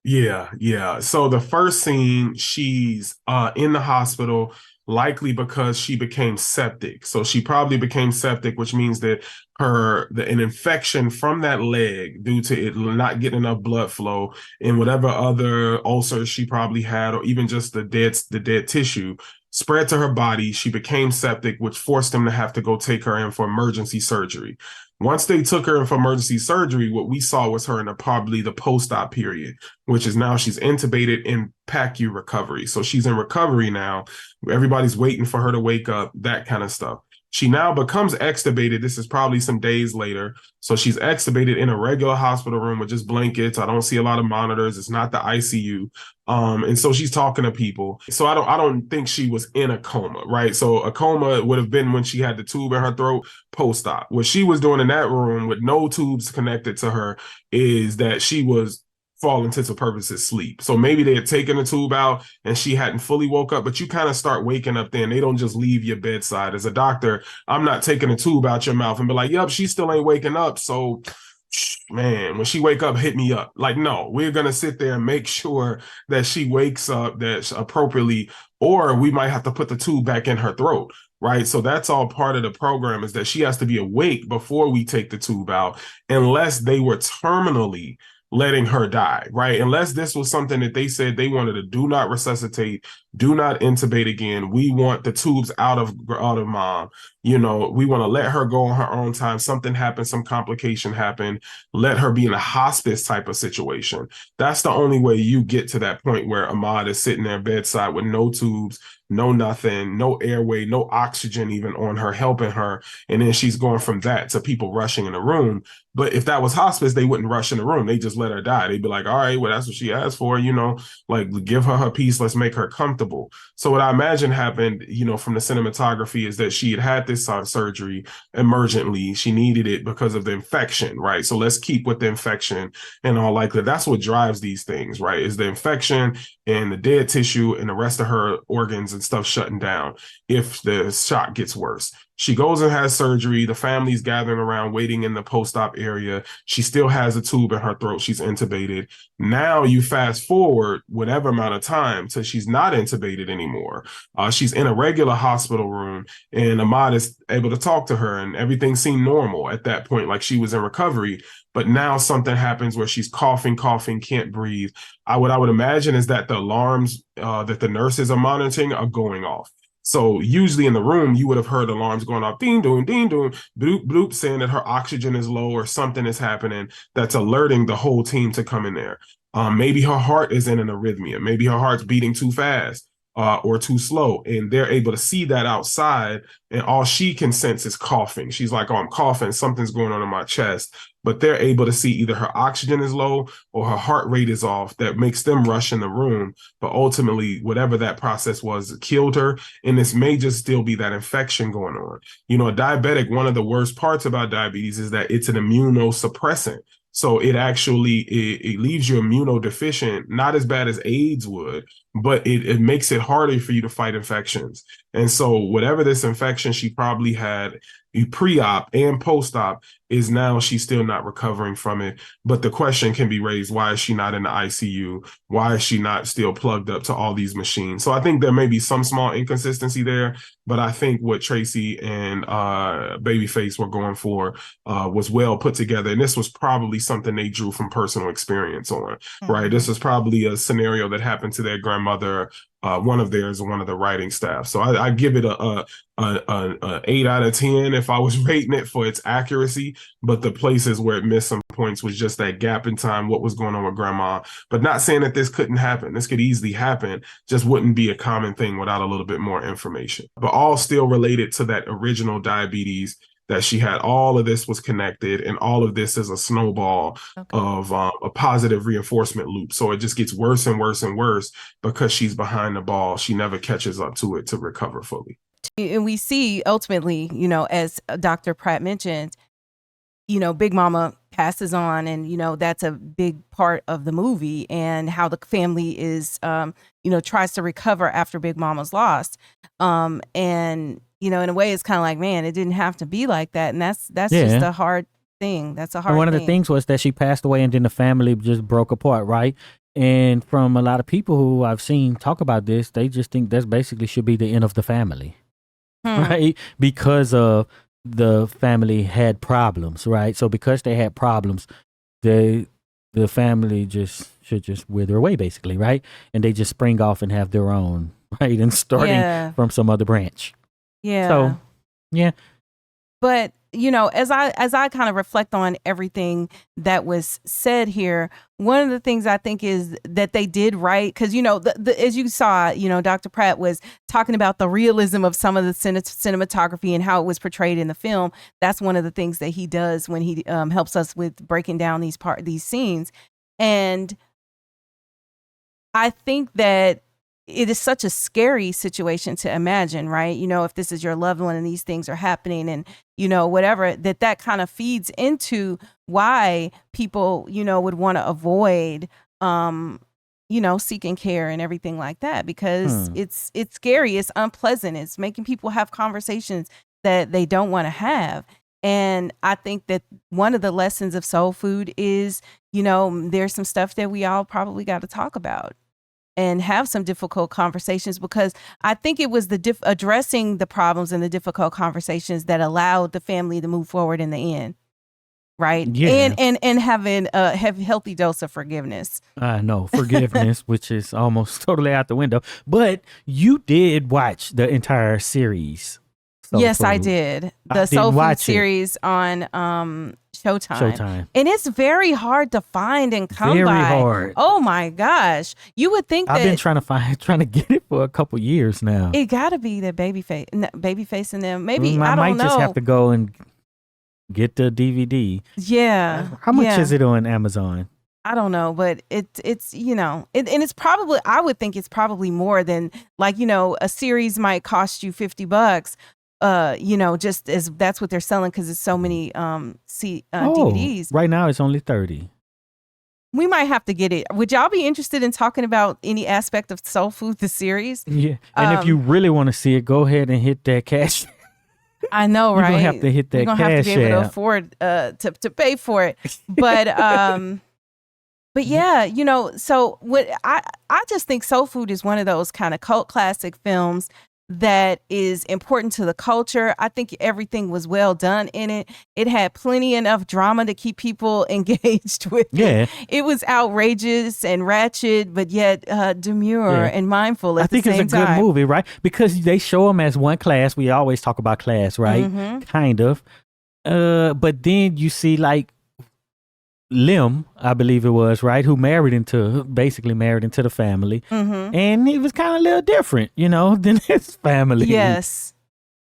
Yeah. So the first scene, she's in the hospital, likely because she became septic. So she probably became septic, which means that an infection from that leg due to it not getting enough blood flow and whatever other ulcers she probably had, or even just the dead tissue, spread to her body. She became septic, which forced them to have to go take her in for emergency surgery. Once they took her in for emergency surgery, what we saw was her in probably the post-op period, which is now she's intubated in PACU recovery. So she's in recovery now. Everybody's waiting for her to wake up, that kind of stuff. She now becomes extubated. This is probably some days later. So she's extubated in a regular hospital room with just blankets. I don't see a lot of monitors. It's not the ICU. And so she's talking to people. So I don't think she was in a coma, right? So a coma would have been when she had the tube in her throat post-op. What she was doing in that room with no tubes connected to her is that she was, for all intents and purposes, sleep. So maybe they had taken the tube out and she hadn't fully woke up, but you kind of start waking up then. They don't just leave your bedside. As a doctor, I'm not taking a tube out your mouth and be like, yep, she still ain't waking up. So man, when she wake up, hit me up. Like, no, we're going to sit there and make sure that she wakes up that appropriately, or we might have to put the tube back in her throat. Right. So that's all part of the program, is that she has to be awake before we take the tube out, unless they were terminally letting her die, right? Unless this was something that they said they wanted to do not resuscitate, do not intubate again. We want the tubes out of mom. You know, we want to let her go on her own time. Something happened, some complication happened. Let her be in a hospice type of situation. That's the only way you get to that point where Ahmad is sitting there bedside with no tubes, no nothing, no airway, no oxygen even on her, helping her. And then she's going from that to people rushing in the room. But if that was hospice, they wouldn't rush in the room. They just let her die. They'd be like, all right, well, that's what she asked for, you know, like give her her peace. Let's make her comfortable. So what I imagine happened, you know, from the cinematography is that she had this surgery emergently. She needed it because of the infection, right? So let's keep with the infection and all like that. That's what drives these things, right? Is the infection and the dead tissue and the rest of her organs and stuff shutting down if the shock gets worse. She goes and has surgery. The family's gathering around, waiting in the post-op area. She still has a tube in her throat. She's intubated. Now you fast forward whatever amount of time till she's not intubated anymore. She's in a regular hospital room, and Ahmad is able to talk to her, and everything seemed normal at that point, like she was in recovery. But now something happens where she's coughing, can't breathe. What I would imagine is that the alarms that the nurses are monitoring are going off. So usually in the room, you would have heard alarms going off, ding, doing, bloop, bloop, saying that her oxygen is low or something is happening that's alerting the whole team to come in there. Maybe her heart is in an arrhythmia. Maybe her heart's beating too fast or too slow. And they're able to see that outside, and all she can sense is coughing. She's like, oh, I'm coughing. Something's going on in my chest. But they're able to see either her oxygen is low or her heart rate is off. That makes them rush in the room. But ultimately, whatever that process was, it killed her. And this may just still be that infection going on. You know, a diabetic, one of the worst parts about diabetes is that it's an immunosuppressant. So it actually, it leaves you immunodeficient, not as bad as AIDS would, but it makes it harder for you to fight infections. And so whatever this infection she probably had pre-op and post-op is now she's still not recovering from it. But the question can be raised, why is she not in the ICU? Why is she not still plugged up to all these machines? So I think there may be some small inconsistency there, but I think what Tracy and Babyface were going for was well put together. And this was probably something they drew from personal experience on, right? This is probably a scenario that happened to their grandmother, one of theirs, one of the writing staff. So I give it a 8 out of 10 if I was rating it for its accuracy, but the places where it missed some points was just that gap in time, what was going on with grandma. But not saying that this couldn't happen. This could easily happen, just wouldn't be a common thing without a little bit more information. But all still related to that original diabetes that she had. All of this was connected, and all of this is a snowball of a positive reinforcement loop. So it just gets worse and worse and worse because she's behind the ball. She never catches up to it to recover fully. And we see ultimately, you know, as Dr. Pratt mentioned, you know, Big Mama passes on, and, you know, that's a big part of the movie, and how the family is, you know, tries to recover after Big Mama's lost. And, you know, in a way, it's kind of like, man, it didn't have to be like that. And that's just a hard thing. That's a hard thing. And one of the things was that she passed away, and then the family just broke apart, right? And from a lot of people who I've seen talk about this, they just think that's basically should be the end of the family, right? Because of the family had problems, right? So because they had problems, the family just should just wither away, basically, right? And they just spring off and have their own, right? And starting from some other branch. Yeah. So, yeah. But, you know, as I kind of reflect on everything that was said here, one of the things I think is that they did right, because, you know, as you saw, you know, Dr. Pratt was talking about the realism of some of the cinematography and how it was portrayed in the film. That's one of the things that he does when he helps us with breaking down these scenes. And I think that it is such a scary situation to imagine, right? You know, if this is your loved one and these things are happening, and, you know, whatever, that kind of feeds into why people, you know, would want to avoid, you know, seeking care and everything like that, because it's scary. It's unpleasant. It's making people have conversations that they don't want to have. And I think that one of the lessons of soul food is, you know, there's some stuff that we all probably got to talk about and have some difficult conversations, because I think it was the addressing the problems and the difficult conversations that allowed the family to move forward in the end, right? Yeah. And having a healthy dose of forgiveness. I know, forgiveness, which is almost totally out the window. But you did watch the entire series. Yes, I did. The Soul Food series on Showtime. And it's very hard to find and come by. Very hard. Oh my gosh. You would think I've been trying to get it for a couple years now. It gotta be the Babyface and them. Maybe I don't know. I might just have to go and get the DVD. Yeah. How much is it on Amazon? I don't know, but it's you know, and it's probably, I would think it's probably more than, like, you know, a series might cost you $50. You know, just as that's what they're selling, because it's so many DVDs. Right now it's only $30. We might have to get it. Would y'all be interested in talking about any aspect of Soul Food, the series? Yeah. And if you really want to see it, go ahead and hit that cash. I know, You're right? gonna have to hit that You're gonna have to cash be able to app. afford to pay for it. But yeah, you know, so what I just think Soul Food is one of those kind of cult classic films that is important to the culture. I think everything was well done in it. It had plenty enough drama to keep people engaged with Yeah. it. It was outrageous and ratchet, but yet demure Yeah. and mindful at I think the same it's a good time. movie, right? Because they show them as one class. We always talk about class, right? Mm-hmm. Kind of. But then you see like Lim, I believe it was, right? Who basically married into the family. Mm-hmm. And he was kind of a little different, than his family. Yes.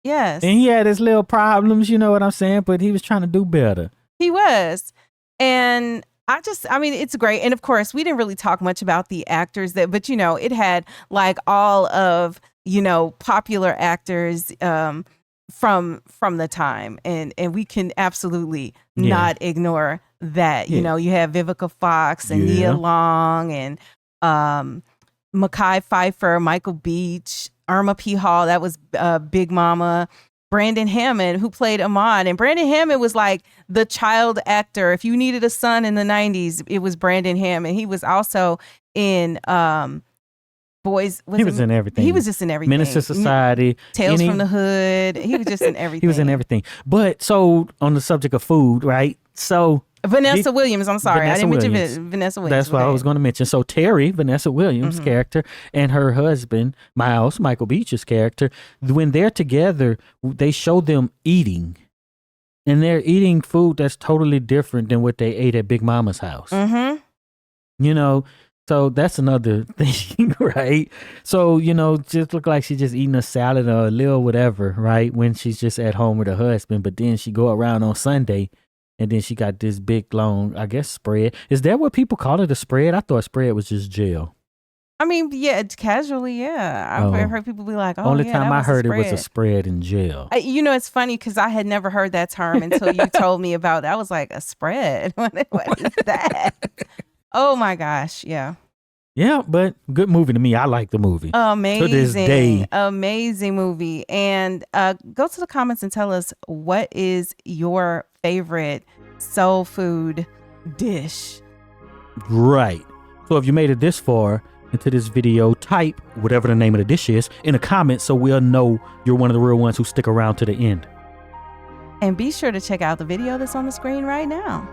And he had his little problems, you know what I'm saying? But he was trying to do better. He was. And I mean, it's great. And of course, we didn't really talk much about the actors but it had like all of, popular actors from the time. And we can absolutely not ignore that. You know, you have Vivica Fox and Nia Long and Mekhi Phifer, Michael Beach, Irma P. Hall, that was Big Mama. Brandon Hammond, who played Ahmad. And Brandon Hammond was like the child actor. If you needed a son in the 90s, it was Brandon Hammond. He was also in Boys. He was in everything. He was just in everything. Menace to Society. Tales from the Hood. He was just in everything. He was in everything. But so on the subject of food, right? So Vanessa Williams, I'm sorry. Vanessa I didn't Williams. mention Vanessa Williams. That's what I was going to mention. So Teri, Vanessa Williams' character, and her husband, Michael Beach's character, when they're together, they show them eating. And they're eating food that's totally different than what they ate at Big Mama's house. Mm-hmm. So that's another thing, right? So, just look like she's just eating a salad or a little whatever, right? When she's just at home with her husband. But then she go around on Sunday and then she got this big, long, I guess, spread. Is that what people call it, a spread? I thought spread was just jail. I mean, yeah, casually, yeah. I've heard people be like, Only time I heard it was a spread in jail. It's funny because I had never heard that term until you told me about it. I was like, a spread? What is that? Oh my gosh, yeah. Yeah, but good movie to me. I like the movie. Amazing. To this day. Amazing movie. And go to the comments and tell us, what is your favorite soul food dish? Right. So if you made it this far into this video, type whatever the name of the dish is in the comments so we'll know you're one of the real ones who stick around to the end. And be sure to check out the video that's on the screen right now.